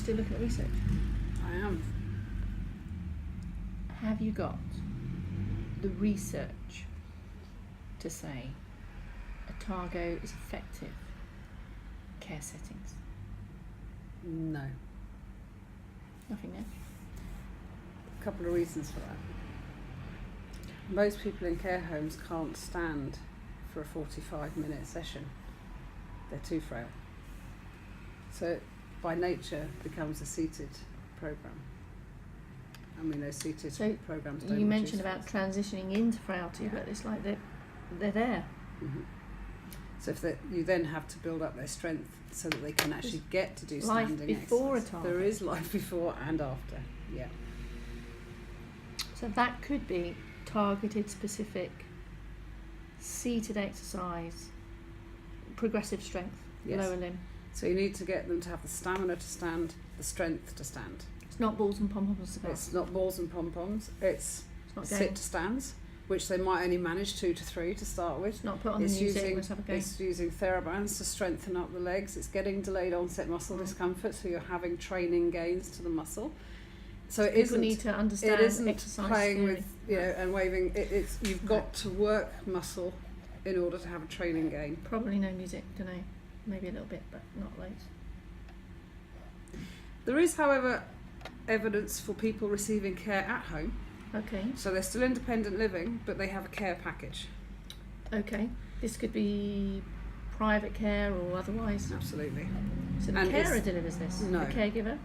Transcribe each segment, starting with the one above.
still looking at research? I am. Have you got the research to say Otago is effective care settings? No. Nothing there. A couple of reasons for that. Most people in care homes can't stand for a 45-minute session. They're too frail. So by nature becomes a seated programme. I mean, those seated programmes don't. You mentioned about transitioning into frailty, but it's like they're there. Mm-hmm. So if you then have to build up their strength so that they can actually get to do standing life before exercise. Otago. There is life before and after, yeah. So that could be targeted, specific, seated exercise, progressive strength, lower limb. So you need to get them to have the stamina to stand, the strength to stand. It's not balls and pom-poms. It's not balls and pom-poms. It's not sit to stands, which they might only manage 2 to 3 to start with. It's not put on the music. Let's have a go. It's using therabands to strengthen up the legs. It's getting delayed onset muscle discomfort, so you're having training gains to the muscle. So it People need to understand exercise playing theory. with and waving. It's you've got to work muscle in order to have a training gain. Probably no music, don't know. Maybe a little bit, but not loads. There is, however, evidence for people receiving care at home. Okay. So they're still independent living, but they have a care package. Okay. This could be private care or otherwise. Absolutely. So the carer delivers this? No. The caregiver?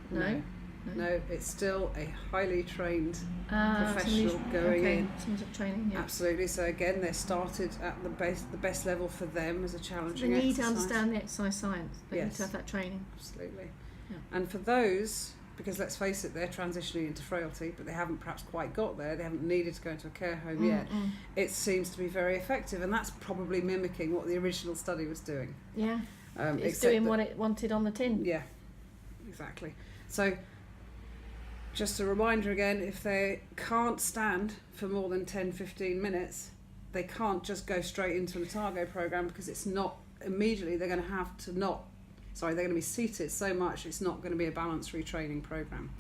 No, it's still a highly trained professional going in. Someone's at training, yeah. Absolutely. So again, they're started at the best level for them as a challenging exercise. They need exercise. to understand the exercise science. They need to have that training. Absolutely. Yeah. And for those, because let's face it, they're transitioning into frailty, but they haven't perhaps quite got there, they haven't needed to go into a care home yet, it seems to be very effective, and that's probably mimicking what the original study was doing. Yeah. It's doing what it wanted on the tin. Yeah, exactly. So just a reminder again, if they can't stand for more than 10-15 minutes, they can't just go straight into an Otago program, because it's not immediately, they're going to have to they're going to be seated so much, it's not going to be a balance retraining program.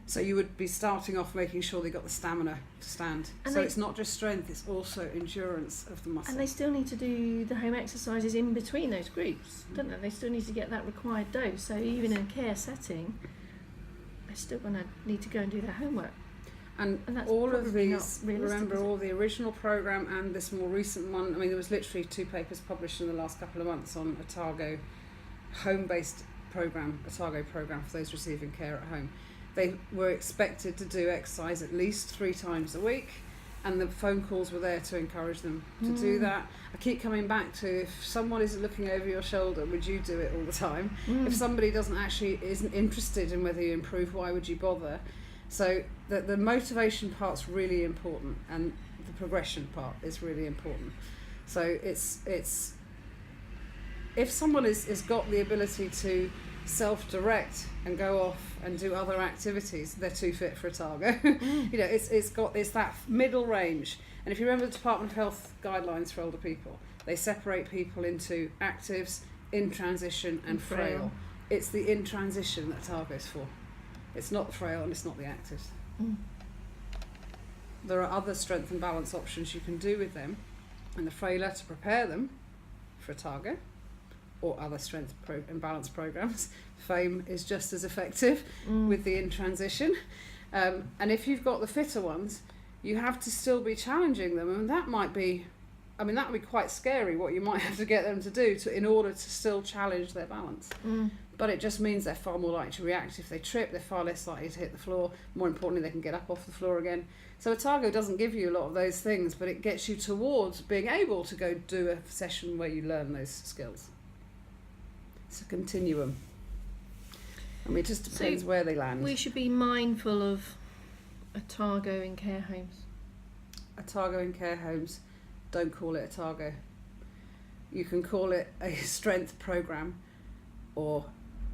So you would be starting off making sure they got the stamina to stand. And so it's not just strength, it's also endurance of the muscle. And they still need to do the home exercises in between those groups, don't they? They still need to get that required dose. So even in a care setting, they're still going to need to go and do their homework. And that's all of these, remember, all the original programme and this more recent one, I mean, there was literally 2 papers published in the last couple of months on Otago home-based programme, Otago programme for those receiving care at home. They were expected to do exercise at least 3 times a week, and the phone calls were there to encourage them to do that. I keep coming back to, if someone isn't looking over your shoulder, would you do it all the time? If somebody isn't interested in whether you improve, why would you bother? So the motivation part's really important, and the progression part is really important. So it's if someone has got the ability to self-direct and go off and do other activities, they're too fit for Otago. You know, it's that middle range. And if you remember the Department of Health guidelines for older people, they separate people into actives, in transition, and frail. It's the in transition that Otago's for. It's not the frail and it's not the actives. There are other strength and balance options you can do with them, and the frailer to prepare them for Otago or other strength and balance programs. FAME is just as effective with the in transition. And if you've got the fitter ones, you have to still be challenging them, and that would be quite scary what you might have to get them to do in order to still challenge their balance. But it just means they're far more likely to react. If they trip, they're far less likely to hit the floor. More importantly, they can get up off the floor again. So Otago doesn't give you a lot of those things, but it gets you towards being able to go do a session where you learn those skills. It's a continuum. I mean, it just depends where they land. We should be mindful of Otago in care homes. Otago in care homes, don't call it Otago. You can call it a strength program or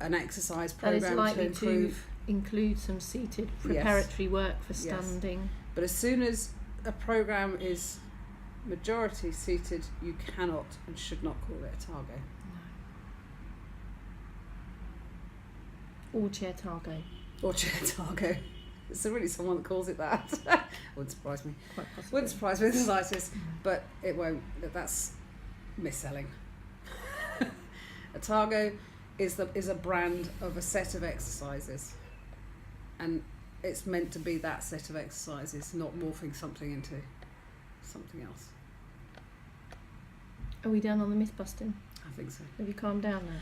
an exercise program that is likely to improve. To include some seated preparatory work for standing. Yes. But as soon as a program is majority seated, you cannot and should not call it Otago. Or chair targo. Or chair targo. It's really someone that calls it that. Wouldn't surprise me. Quite possibly. Wouldn't surprise me in the slightest, but it won't. That's mis-selling. Otago is a brand of a set of exercises, and it's meant to be that set of exercises, not morphing something into something else. Are we done on the myth busting? I think so. Have you calmed down now?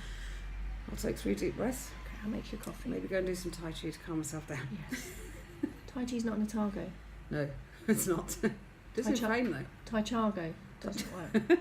I'll take 3 deep breaths. Okay, I'll make you coffee. Maybe go and do some Tai Chi to calm myself down. Yes. Tai Chi's not an Otago. No, it's not. Doesn't Tai pain though. Tai Chargo doesn't work.